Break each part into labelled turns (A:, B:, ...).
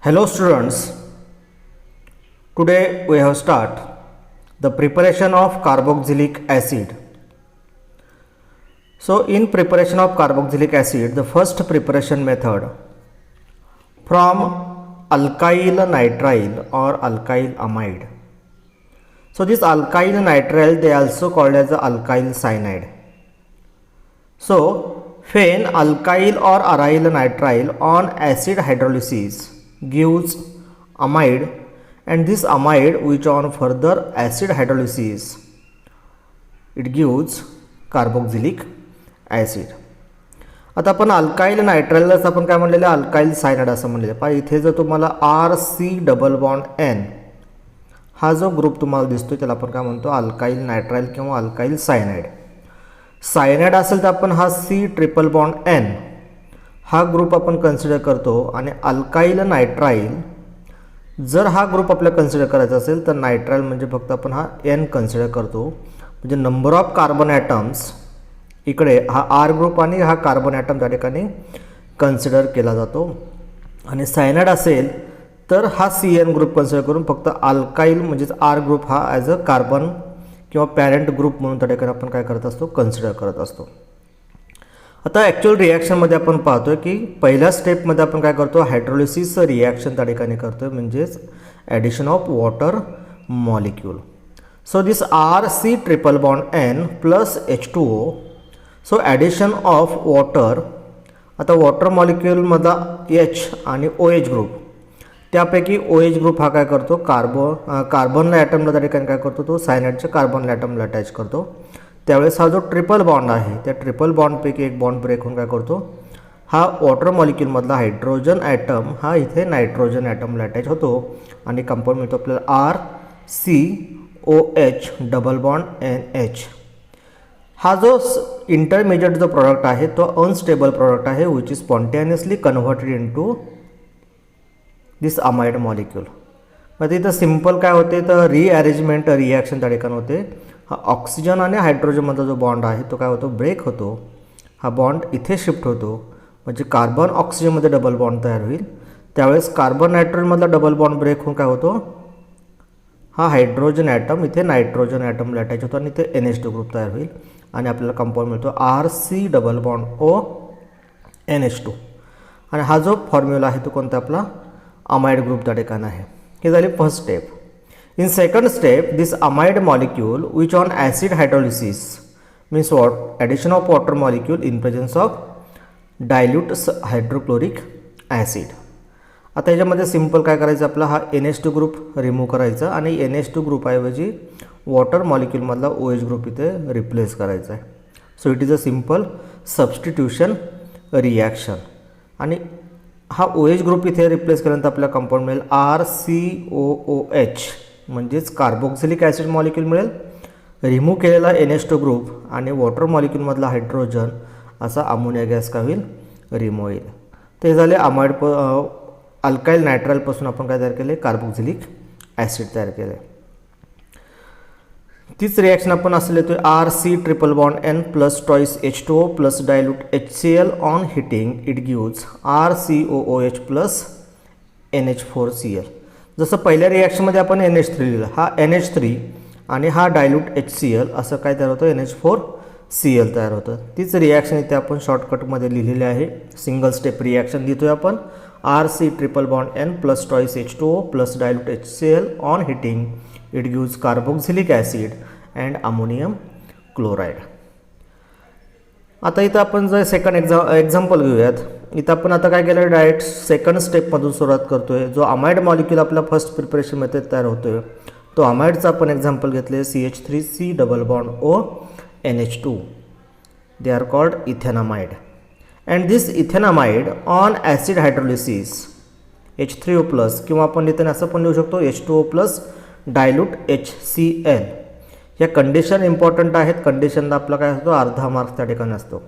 A: Hello students, today we have start the preparation of carboxylic acid. So in preparation of carboxylic acid, the first preparation method from alkyl nitrile or alkyl amide. So this alkyl nitrile they also called as the alkyl cyanide. So phenalkyl or aryl nitrile on acid hydrolysis gives amide, and this amide which on further acid hydrolysis it gives carboxylic acid. आता आपण alkyl नायट्राइललाच आपण काय म्हणलेलं alkyl cyanide असं म्हणलेलं. पण इथे जर तुम्हाला RC डबल बॉन्ड N हा जो ग्रुप तुम्हाला दिसतो त्याला आपण काय म्हणतो अल्काइल नायट्राइल किंवा अल्काइल सायनाइड. सायनाइड असेल तर आपण हा C ट्रिपल बॉन्ड N हा ग्रुप आपण कन्सिडर करतो, आणि अल्काइल नायट्राइल जर हा ग्रुप आपल्याला कन्सिडर करायचा असेल तर नायट्राइल म्हणजे फक्त आपण हा N कन्सिडर करतो. म्हणजे नंबर ऑफ कार्बन ॲटम्स इकडे हा R ग्रुप आणि हा कार्बन ॲटम त्या ठिकाणी कन्सिडर केला जातो. आणि सायनाइड असेल तर हा CN ग्रुप कन्सिडर करून फक्त अल्काइल म्हणजेच R ग्रुप हा ॲज अ कार्बन किंवा पॅरेंट ग्रुप म्हणून त्या ठिकाणी आपण काय करत असतो कन्सिडर करत असतो. आता ॲक्च्युअल रिॲक्शनमध्ये आपण पाहतो आहे की पहिल्या स्टेपमध्ये आपण काय करतो हायड्रोलिसिस रिॲक्शन त्या ठिकाणी करतो आहे, म्हणजेच addition of water molecule. So this RC triple bond N plus H2O. So addition of water, आता वॉटर मॉलिक्यूलमधला H आणि OH ग्रुप त्यापैकी OH ग्रुप हा काय करतो कार्बनला ॲटमला त्या ठिकाणी काय करतो तो सायनाइडच्या कार्बनला ॲटमला अटॅच करतो. त्यावेळेस हा जो ट्रिपल बॉन्ड आहे त्या ट्रिपल बॉन्डपैकी एक बॉन्ड ब्रेक होऊन काय करतो हा वॉटर मॉलिक्यूलमधला हायड्रोजन ॲटम हा इथे नायट्रोजन ॲटमला अटॅच होतो आणि कंपाऊंड मिळतो आपल्याला RCOH डबल बॉन्ड NH. हा जो इंटरमिजिएट जो प्रॉडक्ट आहे तो अनस्टेबल प्रॉडक्ट आहे which is spontaneously converted into this amide molecule. मग इथं सिम्पल काय होते तर रिअरेंजमेंट रिॲक्शन त्या ठिकाणी होते. हा ऑक्सिजन आणि हायड्रोजनमधला जो बॉन्ड आहे तो काय होतो ब्रेक होतो. हा बॉन्ड इथे शिफ्ट होतो म्हणजे कार्बन ऑक्सिजनमध्ये डबल बॉन्ड तयार होईल. त्यावेळेस कार्बन नायट्रोजनमधला डबल बॉन्ड ब्रेक होऊन काय होतो हा हायड्रोजन ॲटम इथे नायट्रोजन ॲटमला अटॅच होतो आणि इथे NH2 ग्रुप तयार होईल आणि आपल्याला कंपाऊंड मिळतो RC double bond O NH2. आणि हा जो फॉर्म्युला आहे तो कोणता आपला अमाइड ग्रुप त्या ठिकाणी आहे. ही झाली first step. In second step, this amide molecule which on acid hydrolysis means what? Addition of water molecule in presence of dilute hydrochloric acid. आता याच्यामध्ये सिम्पल काय करायचं आपला हा NH2 ग्रुप रिमूव्ह करायचा आणि NH2 ग्रुपऐवजी वॉटर मॉलिक्यूलमधला OH ग्रुप इथे रिप्लेस करायचा आहे. So it is a simple substitution reaction. आणि हा OH ग्रुप इथे रिप्लेस केल्यानंतर आपल्याला कंपाऊंड मिळेल RCOOH म्हणजेच कार्बोक्सिलिक ॲसिड मॉलिक्यूल मिळेल. रिमूव्ह केलेला NH2 ग्रुप आणि वॉटर मॉलिक्यूलमधला हायड्रोजन असा अमोनिया गॅस काय होईल रिमूव्ह होईल. ते झाले अमाइड अल्काइल नायट्राइलपासून आपण काय तयार केले कार्बोक्सिलिक ॲसिड तयार केले. तीच रिॲक्शन आपण असं लिहितोय RC triple bond N plus twice H2O plus dilute HCl on heating it gives RCOOH plus NH4Cl. जसं पहिल्या रिॲक्शनमध्ये आपण NH3 लिहिलं, हा NH3 आणि हा डायल्यूट HCl असं काय तयार होतं NH4Cl तयार होतं. तीच रिॲक्शन इथे आपण शॉर्टकटमध्ये लिहिलेली आहे. सिंगल स्टेप रिॲक्शन लिहितोय आपण RC triple bond N plus twice H2O plus dilute HCl on heating it gives carboxylic acid and ammonium chloride. आता इथं आपण जर सेकंड एक्झाम्पल घेऊयात. इथं आपण आता काय केलं डायरेक्ट सेकंड स्टेपमधून सुरुवात करतो आहे. जो अमाइड मॉलिक्यूल आपला फर्स्ट प्रिपरेशनमध्ये तयार होतो आहे तो अमाइडचा आपण एक्झाम्पल घेतले CH3C double bond O NH2. They are called ethanamide. And this ethanamide on acid hydrolysis H3O plus किंवा आपण इथे असं पण लिहू शकतो H2O प्लस डायल्यूट HCl. या कंडिशन इम्पॉर्टंट आहेत. कंडिशनला आपला काय असतो अर्धा मार्क्स त्या ठिकाणी असतो.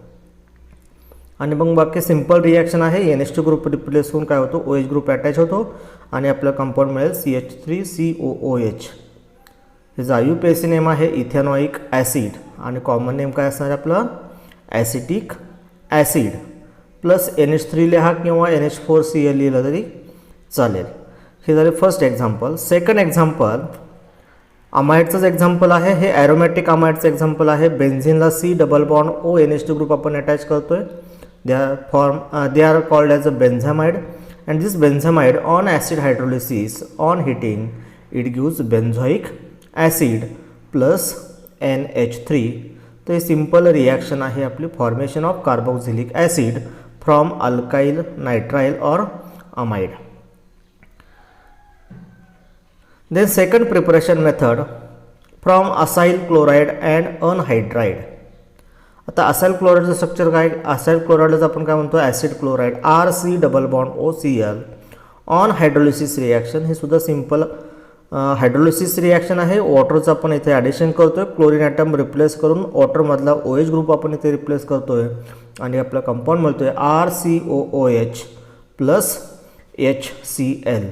A: आणि मग बाकी सिम्पल रिॲक्शन आहे. NH2 ग्रुप रिप्लेस होऊन काय होतो OH ग्रुप अटॅच होतो आणि आपल्याला कंपाऊंड मिळेल CH3COOH. हे आयुपेसी नेम आहे इथेनॉइक ॲसिड आणि कॉमन नेम काय असणार आपलं ॲसिटिक ॲसिड प्लस NH3 लिहा किंवा NH4Cl लिहिलं तरी चालेल. हे झाले फर्स्ट एक्झाम्पल. सेकंड एक्झाम्पल अमाइडचंच एक्झाम्पल आहे. हे ॲरोमॅटिक अमाइडचं एक्झाम्पल आहे. बेन्झिनला C double bond ONH2 group आपण अटॅच करतोय. They are called as a benzamide and this benzamide on acid hydrolysis on heating it gives benzoic acid plus NH3. तर हे सिम्पल रिॲक्शन आहे आपली formation of carboxylic acid from alkyl nitrile or amide. Then second preparation method from acyl chloride and anhydride. आता acyl क्लोराइडचं structure काय? Acyl क्लोराइडचं आपण काय म्हणतो? Acid chloride RC double bond OCl on hydrolysis reaction. हे सुद्धा simple hydrolysis reaction आहे. वॉटरचं आपण इथे ॲडिशन करतोय. क्लोरीन ॲटम रिप्लेस करून वॉटरमधला OH ग्रुप आपण इथे रिप्लेस करतोय आणि आपला कंपाऊंड मिळतोय RCOOH प्लस HCl.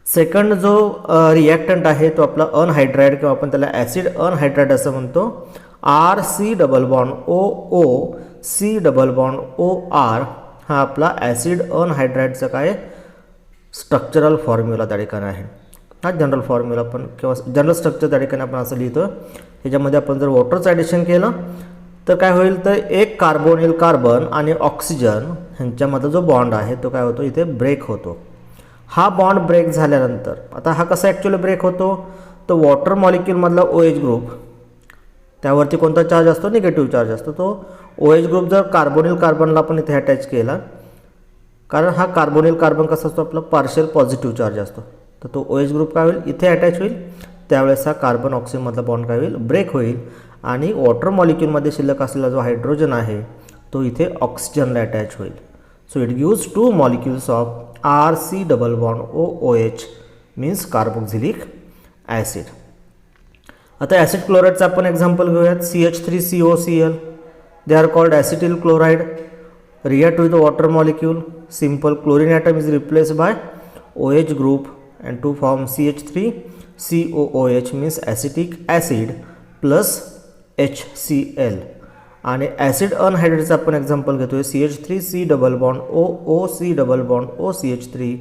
A: सेकंड जो रिॲक्टंट आहे तो आपला अनहायड्राइड किंवा आपण त्याला ॲसिड अनहायड्राइड असं म्हणतो. RC double bond OO C double bond OR हा आपला ॲसिड अनहायड्राइडचा काय स्ट्रक्चरल फॉर्म्युला त्या ठिकाणी आहे. हा जनरल फॉर्म्युला पण किंवा जनरल स्ट्रक्चर त्या ठिकाणी आपण असं लिहितो. ह्याच्यामध्ये आपण जर वॉटरचं ॲडिशन केलं तर काय होईल? तर एक कार्बोनिल कार्बन आणि ऑक्सिजन ह्यांच्यामध्ये जो बॉन्ड आहे तो काय होतो? इथे ब्रेक होतो. हा बॉन्ड ब्रेक झाल्यानंतर आता हा कसा ॲक्च्युअली ब्रेक होतो? तर वॉटर मॉलिक्यूलमधला OH ग्रुप त्यावरती कोणता चार्ज असतो? निगेटिव्ह चार्ज असतो. तो OH ग्रुप जर कार्बोनिल कार्बनला आपण इथे अटॅच केला, कारण हा कार्बोनिल कार्बन कसा असतो? आपला पार्शियल पॉझिटिव्ह चार्ज असतो. तर तो OH ग्रुप काय होईल? इथे अटॅच होईल. त्यावेळेस हा कार्बन ऑक्सिजनमधला बॉन्ड काय होईल? ब्रेक होईल आणि वॉटर मॉलिक्यूलमध्ये शिल्लक असलेला जो हायड्रोजन आहे तो इथे ऑक्सिजनला अटॅच होईल. So it gives 2 molecules of RC double bond OOH means carboxylic acid. आता ॲसिड क्लोराइडचं आपण एक्झाम्पल घेऊयात. CH3COCl they are called acetyl chloride react with the water molecule. Simple chlorine atom is replaced by OH group and to form CH3COOH means acetic acid plus HCl. आणि acid अनहायड्रेटचं आपण example घेतोय. CH3C double bond OOC double bond OCH3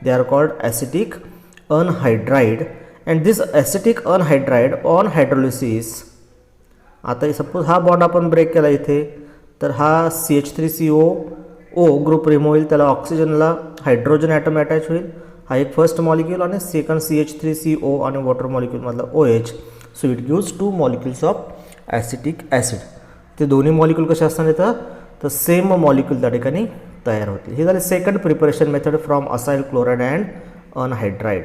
A: they are called acetic anhydride and this acetic anhydride on hydrolysis. आता suppose हा bond आपण break केला इथे, तर हा CH3COO ग्रुप रिमूव्ह होईल. त्याला ऑक्सिजनला हायड्रोजन ॲटम अटॅच होईल. हा एक फर्स्ट मॉलिक्यूल आणि सेकंड CH3CO आणि वॉटर मॉलिक्यूलमधला OH. So it gives 2 molecules of acetic acid. ते दोन्ही मॉलिक्यूल कसे असणार येतं? तर सेम मॉलिक्यूल त्या ठिकाणी तयार होतील. हे झाले second preparation method from acyl chloride and anhydride.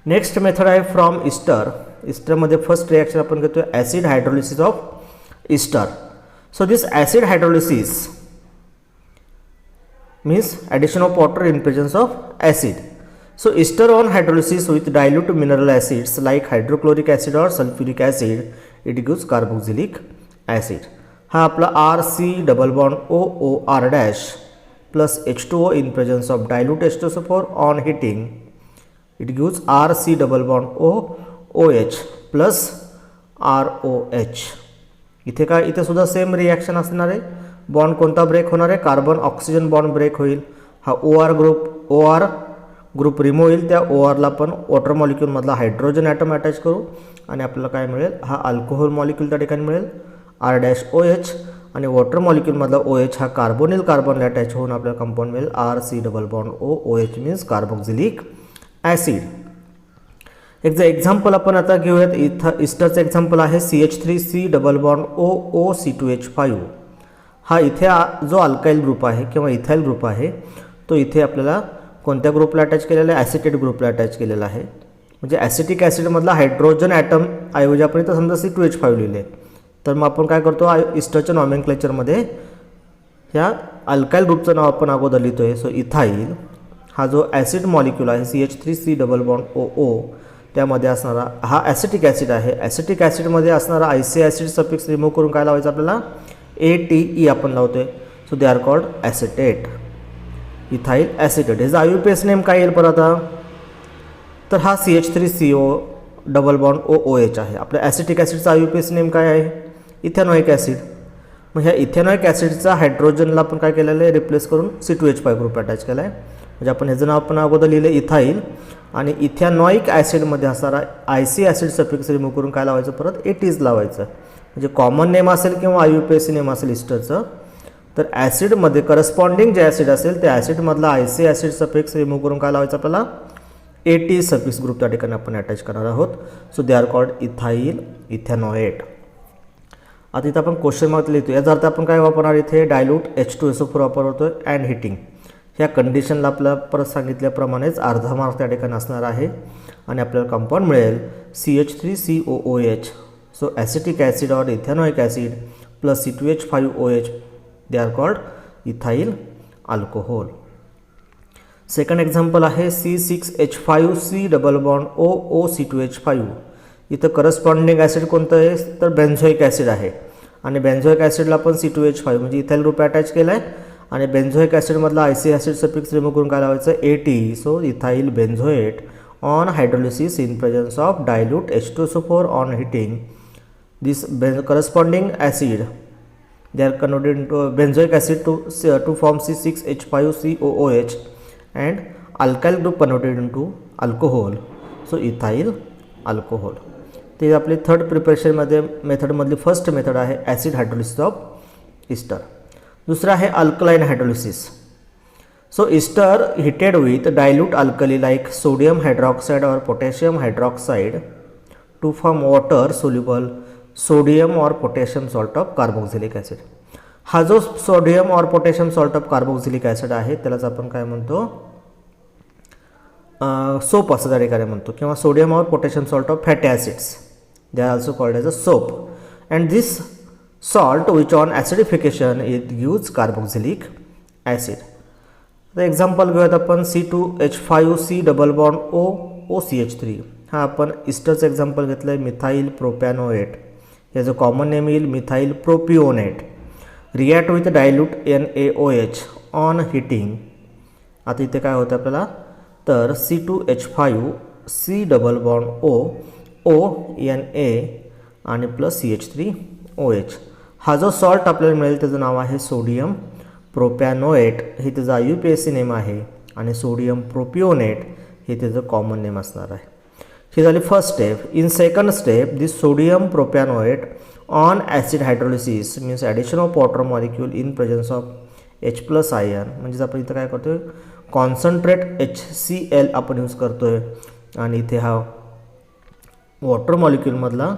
A: Next method आहे फ्रॉम इस्टर. इस्टरमध्ये फर्स्ट रिॲक्शन आपण घेतोय acid hydrolysis of ester. So this acid hydrolysis means addition of water in presence of acid. So ester on hydrolysis with dilute mineral acids like hydrochloric acid or sulfuric acid, it gives carboxylic acid. हा आपला RC double bond OOR dash plus H2O in presence of dilute H2SO4 on heating, it gives RC double bond OOH plus ROH. इथे काय? इथे सुद्धा same reaction असणार आहे. Bond कोणता break होणार आहे? कार्बन ऑक्सिजन बॉन्ड ब्रेक होईल. हा OR ग्रुप रिमूव्ह होईल. त्या ORला आपण वॉटर मॉलिक्यूलमधला हायड्रोजन ॲटम अटॅच करू आणि आपल्याला काय मिळेल? हा अल्कोहोल मॉलिक्यूल त्या ठिकाणी मिळेल R-OH आणि वॉटर मॉलिक्यूलमधला OH हा कार्बोनिल कार्बनला अटॅच होऊन आपल्याला कंपाऊंड मिळेल RC double bond OOH means carboxylic acid. एक एक्झाम्पल आपण आता घेऊयात. इस्टरचं एक्झाम्पल आहे CH3C डबल बॉन्ड OOC2H5. हा इथे जो अल्काइल ग्रुप आहे किंवा इथाइल ग्रुप आहे तो इथे आपल्याला कोणत्या ग्रुपला अटॅच केलेला आहे? ॲसिटेट ग्रुपला अटॅच केलेला आहे. म्हणजे ॲसिटिक ॲसिडमधला हायड्रोजन ॲटम ऐवजी आपण इथं समजा C2H5 लिहिले, तर मग आपण काय करतो? इस्टरच्या नॉमेनक्लेचरमध्ये ह्या अल्काइल ग्रुपचं नाव आपण अगोदर लिहितोय. सो इथाइल हा जो ॲसिड मॉलिक्यूल आहे CH3C डबल बॉन्ड OO त्यामध्ये असणारा हा ॲसिटिक ॲसिड आहे. ॲसिटिक ॲसिडमध्ये असणारा IC ॲसिड सफिक्स रिमूव्ह करून काय लावायचं आपल्याला? ATE आपण लावतोय. So they are called acetate, ethyl acetate. ह्याचा IUPAC नेम काय येईल परत आता? तर हा CH3CO डबल बॉन्ड OOH आहे. आपल्या ॲसिटिक ॲसिडचा IUPAC नेम काय आहे? Ethanoic acid. मग ह्या इथेनॉइक ॲसिडचा हायड्रोजनला आपण काय केलेलं आहे, रिप्लेस करून C2H5 ग्रुप अटॅच केला आहे. म्हणजे आपण ह्याचं नाव आपण अगोदर लिहिलं इथाईल, आणि इथेनॉइक ॲसिडमध्ये असणारा IC ॲसिड सफिक्स रिमूव्ह करून काय लावायचं, परत एटीज लावायचं. म्हणजे कॉमन नेम असेल किंवा IUPAC नेम असेल इस्टरचं, तर ॲसिडमध्ये करस्पॉन्डिंग जे ॲसिड असेल त्या ॲसिडमधला IC ॲसिड सफिक्स रिमूव्ह करून काय लावायचं आपल्याला, AT सफिक्स ग्रुप त्या ठिकाणी आपण अटॅच करणार आहोत. So they are called ethyl ethanoate. आता इथं आपण क्वेश्चन मार्क लिहितो. याचा अर्थ आपण काय वापरणार, इथे डायल्यूट H2SO4 वापरतो अँड हिटिंग. ह्या कंडिशनला आपल्याला परत सांगितल्याप्रमाणेच अर्धा मार्क त्या ठिकाणी असणार आहे आणि आपल्याला कंपाऊंड मिळेल CH3COOH. सो ॲसिटिक ॲसिड और ethanoic acid plus C2H5OH, they are called ethyl alcohol. Second example आहे C6H5C डबल बॉन्ड OOC2H5. इथं करस्पॉन्डिंग ॲसिड कोणतं आहे, तर बेन्झोइक ॲसिड आहे आणि बेन्झोइक ॲसिडला आपण C2H5 म्हणजे इथाईल ग्रुप अटॅच केला आहे आणि बेन्झोइक ॲसिडमधला IC ॲसिड सफिक्स रिमूव्ह करून काय लावायचं, AT. So ethyl benzoate on hydrolysis in presence of dilute H2SO4 on heating this corresponding acid, they are converted into benzoic acid to form C6H5COOH and alkyl group converted into alcohol. So ethyl alcohol. ते आपली third प्रिपरेशनमध्ये मेथडमधली first method आहे acid hydrolysis of ester. दुसरं आहे alkaline hydrolysis. So ester heated with dilute alkali like sodium hydroxide और potassium hydroxide to form water soluble sodium और potassium salt of carboxylic acid. हा जो सोडियम और potassium salt of carboxylic acid आहे त्यालाच आपण काय म्हणतो, सोप असं त्या ठिकाणी म्हणतो, किंवा सोडियम और potassium salt of fatty acids, they are also called as a soap. And this salt which on acidification it gives carboxylic acid. तर एक्झाम्पल घेऊयात आपण C2H5C डबल बॉन्ड OOCH3. हा आपण इस्टरचं एक्झाम्पल घेतलं आहे मिथाईल प्रोपॅनोएट. याचं common name येईल methyl propionate. React with dilute NaOH on heating. आता इथे काय होतं आपल्याला, तर C2H5C डबल बॉन्ड ONA आणि प्लस CH3OH. हा जो सॉल्ट आपल्याला मिळेल त्याचं नाव आहे सोडियम प्रोपॅनोएट, हे त्याचं IUPAC नेम आहे, आणि सोडियम प्रोपिओनेट हे त्याचं कॉमन नेम असणार आहे. ही झाली first step. In second step this sodium propanoate on acid hydrolysis means addition of water molecule in presence of H+ ion. म्हणजेच आपण इथं काय करतो आहे, कॉन्सन्ट्रेट HCl आपण यूज करतो आहे आणि इथे हा वॉटर मॉलिक्यूलमधला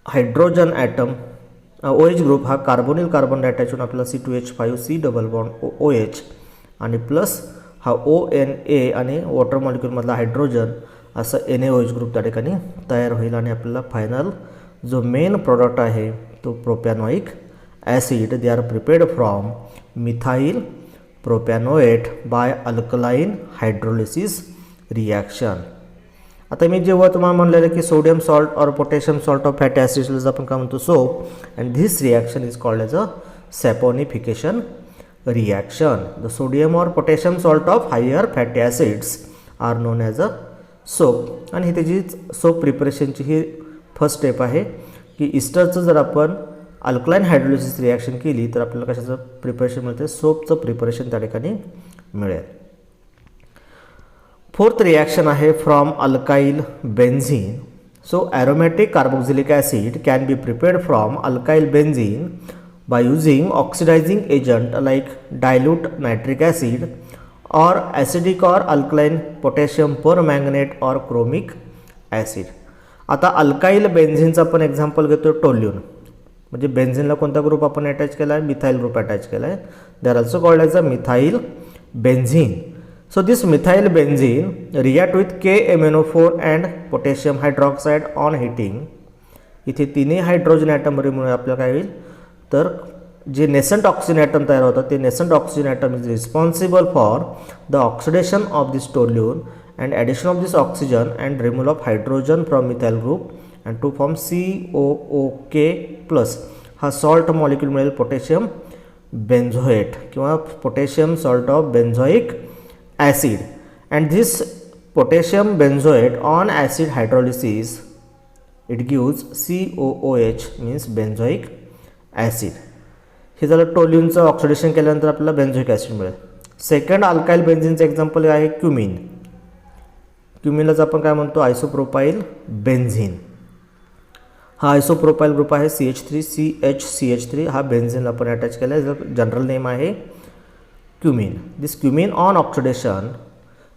A: हायड्रोजन ॲटम OH ग्रुप हा कार्बोनिल कार्बन अटॅच होऊन आपल्याला C2H5C डबल बॉन्ड OH आणि प्लस हा ONA आणि वॉटर मॉलिक्यूलमधला हायड्रोजन असं NaOH ग्रुप त्या ठिकाणी तयार होईल आणि आपल्याला फायनल जो मेन प्रॉडक्ट आहे तो propanoic acid. They are prepared from methyl propanoate by alkaline hydrolysis reaction. आता मी जेव्हा तुम्हाला म्हणलेलं की सोडियम सॉल्ट और potassium salt of fatty acids आपण काय म्हणतो, soap. And this reaction is called as a saponification reaction. The sodium or potassium salt of higher fatty acids are known as a soap. आणि ही त्याची soap प्रिपरेशनची ही first step आहे की इस्टरचं जर आपण alkaline hydrolysis reaction केली तर आपल्याला कशाचं प्रिपरेशन मिळते, सोपचं प्रिपरेशन त्या ठिकाणी मिळेल. फोर्थ रिॲक्शन आहे from alkyl benzene. So aromatic carboxylic acid can be prepared from alkyl benzene by using oxidizing agent like dilute nitric acid or acidic or alkaline potassium permanganate or chromic acid. आता alkyl बेन्झिनचा आपण example घेतो toluene. म्हणजे बेन्झिनला कोणता group आपण attach केला आहे, methyl group attach केला आहे. They are also called as a methyl benzene. So this methyl benzene react with KMnO4 and potassium hydroxide on heating. इथे तिन्ही हायड्रोजन ॲटम रिमूव्ह आपल्याला काय होईल, तर जे नेसंट ऑक्सिजन ॲटम तयार होतात ते nascent oxygen atom is responsible for the oxidation of this toluene and addition of this oxygen and removal of hydrogen from methyl group and to form COOK+. हा salt molecule मिळेल potassium benzoate किंवा potassium salt of benzoic acid. And this potassium benzoate on acid hydrolysis it gives COOH means benzoic acid. हे झालं टोल्यूनचं oxidation केल्यानंतर आपल्याला benzoic acid मिळेल. Second alkyl बेन्झिनचं एक्झाम्पल आहे क्युमिन. क्युमिनलाच आपण काय म्हणतो आयसोप्रोपाईल बेन्झिन. हा आयसोप्रोपाईल ग्रुप आहे CH3CHCH3. हा बेन्झिनला आपण अटॅच केला आहे. जनरल नेम आहे cumin. This cumin on oxidation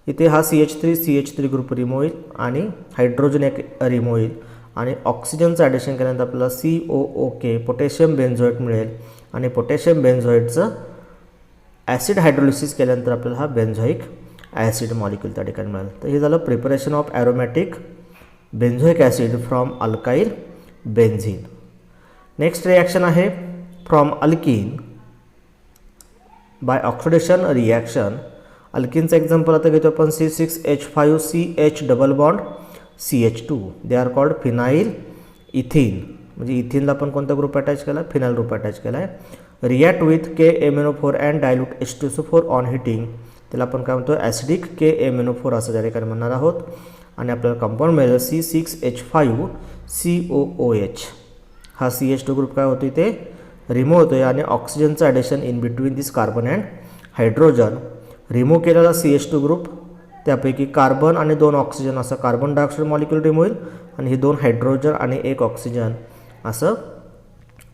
A: इथे हा CH3CH3 ग्रुप रिमूव्ह होईल आणि हायड्रोजन एक रिमूव्ह होईल आणि ऑक्सिजनचं ॲडिशन केल्यानंतर आपल्याला COOK पोटॅशियम बेन्झोएट मिळेल आणि पोटॅशियम बेन्झोएटचं ॲसिड हायड्रोलिसिस केल्यानंतर आपल्याला हा बेन्झोइक ॲसिड मॉलिक्यूल त्या ठिकाणी मिळेल. तर हे झालं preparation of aromatic benzoic acid from alkyl benzene. Next reaction आहे from alkene by oxidation reaction. अल्किनचं एक्झाम्पल आता घेतो आपण C6H5CH double bond CH2. They are called phenyl ethene. म्हणजे इथिनला आपण कोणता ग्रुप अटॅच केला आहे फिनाईल ग्रुप अटॅच केला आहे. React with KMnO4 and dilute H2SO4 on heating. त्याला आपण काय म्हणतो ॲसिडिक KMnO4 असं त्या ठिकाणी म्हणणार आहोत आणि आपल्याला कंपाऊंड मिळेल C6H5COOH. हा CH2 ग्रुप काय होतो इथे रिमूव्ह होतो आहे आणि ऑक्सिजनचं addition in between this carbon and hydrogen. Remove केलेला CH2 ग्रुप त्यापैकी कार्बन आणि 2 ऑक्सिजन असं कार्बन डायऑक्साईड मॉलिक्यूल रिमूव्ह होईल आणि हे 2 हायड्रोजन आणि 1 ऑक्सिजन असं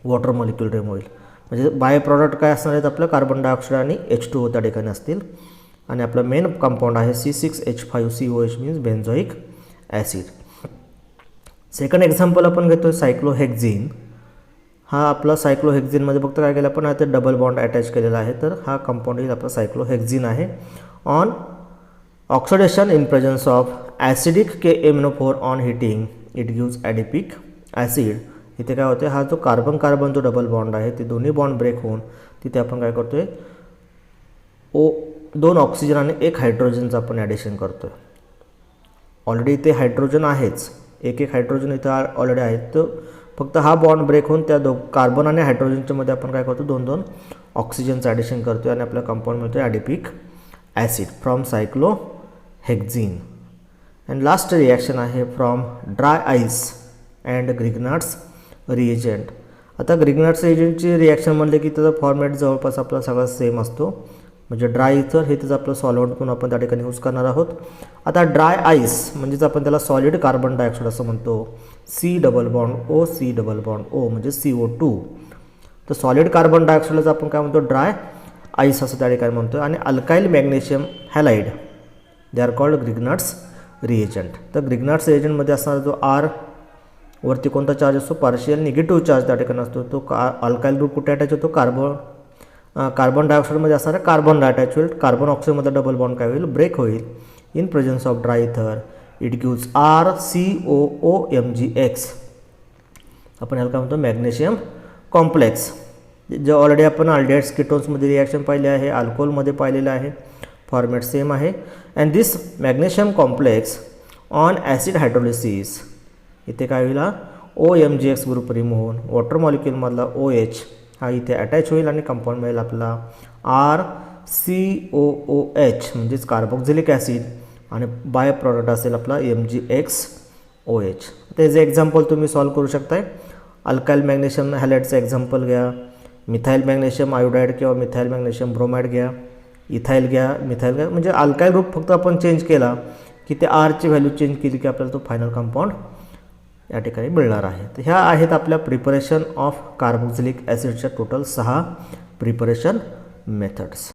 A: वॉटर मॉलिक्यूल रिमूव्ह होईल. म्हणजे बाय प्रॉडक्ट काय असणार आहेत आपलं कार्बन डायऑक्साईड आणि H2O त्या ठिकाणी असतील आणि आपलं मेन कंपाऊंड आहे C6H5COH means benzoic acid. Second example आपण घेतो सायक्लोहेक्झिन. हा आपला सायक्लोहेक्झिनमध्ये फक्त काय केलं आपण आता डबल बॉन्ड अटॅच केलेला आहे तर हा कंपाऊंड येईल आपला सायक्लोहेक्झिन आहे. On oxidation in presence of acidic KMnO4 on heating it gives adipic acid. इथे काय होते हा जो कार्बन कार्बन जो डबल बॉन्ड आहे ते दोन्ही बॉन्ड ब्रेक होऊन तिथे आपण काय करतो आहे 2 ऑक्सिजन आणि 1 हायड्रोजनचं आपण ॲडिशन करतो आहे. ऑलरेडी इथे हायड्रोजन आहेच, एक हायड्रोजन इथं ऑलरेडी आहे. तर फक्त हा बॉन्ड ब्रेक होऊन त्या कार्बन आणि हायड्रोजनच्या मध्ये आपण काय करतो 2 ऑक्सिजनचं ॲडिशन करतो आणि आपल्या कंपाऊंड मिळतो adipic acid from cyclohexene. And last reaction आहे from dry ice and Grignard's reagent. आता ग्रिग्नार्ड्स रिएजंटची रिॲक्शन म्हणले की त्याचा फॉर्मॅट जवळपास आपला सगळा सेम असतो. म्हणजे ड्राय इथर हे त्याचं आपलं सॉल्व्हंट म्हणून आपण त्या ठिकाणी यूज करणार आहोत. आता ड्राय आईस म्हणजेच आपण त्याला सॉलिड कार्बन डायऑक्साईड असं म्हणतो. C double bond O C double bond O म्हणजे CO2. तर सॉलिड कार्बन डायऑक्साईडला आपण काय म्हणतो ड्राय आईस असं त्या ठिकाणी म्हणतो. आणि alkyl magnesium halide they are called Grignard's reagent. तर ग्रिग्नार्ड्स रिएजंटमध्ये असणारा जो R वरती कोणता चार्ज असतो पार्शियल निगेटिव्ह चार्ज त्या ठिकाणी असतो. तो अल्काईल ग्रुप कुठे अटॅच होतो कार्बन डायऑक्साईडमध्ये असणारा कार्बन अटॅच होईल. कार्बन ऑक्साईडमध्ये डबल बॉन्ड काय होईल ब्रेक होईल इन प्रेझन्स ऑफ ड्राय इथर. It gives RCOOMgX. आपण याला काय म्हणतो मॅग्नेशियम कॉम्प्लेक्स. जे ऑलरेडी आपण अल्डिहाइड्स कीटोन्समध्ये रिॲक्शन पाहिले आहे, अल्कोहोलमध्ये पाहिलेलं आहे, फॉर्मॅट सेम आहे. And this magnesium complex on acid hydrolysis इथे काय होईल OMgX ग्रुप रिमूव्ह होऊन वॉटर मॉलिक्यूलमधला OH हा इथे अटॅच होईल आणि कंपाऊंड मिळेल आपला RCOOH म्हणजेच कार्बोक्झिलिक ॲसिड आणि बाय प्रॉडक्ट असेल आपला MgXOH. त्याचे एक्झाम्पल तुम्ही सॉल्व्ह करू शकताय. अल्काईल मॅग्नेशियम हॅलाइडचं एक्झाम्पल घ्या, मिथाईल मॅग्नेशियम आयोडाईड किंवा मिथाईल मॅग्नेशियम ब्रोमाइड घ्या, इथाईल घ्या, मिथाईल घ्या. म्हणजे अल्काईल ग्रुप फक्त आपण चेंज केला की ते Rची व्हॅल्यू चेंज केली की आपल्याला तो फायनल कंपाऊंड या ठिकाणी मिळणार आहे. तर ह्या आहेत आपल्या प्रिपरेशन ऑफ कार्बोक्झिलिक ॲसिडच्या टोटल 6 प्रिपरेशन मेथड्स.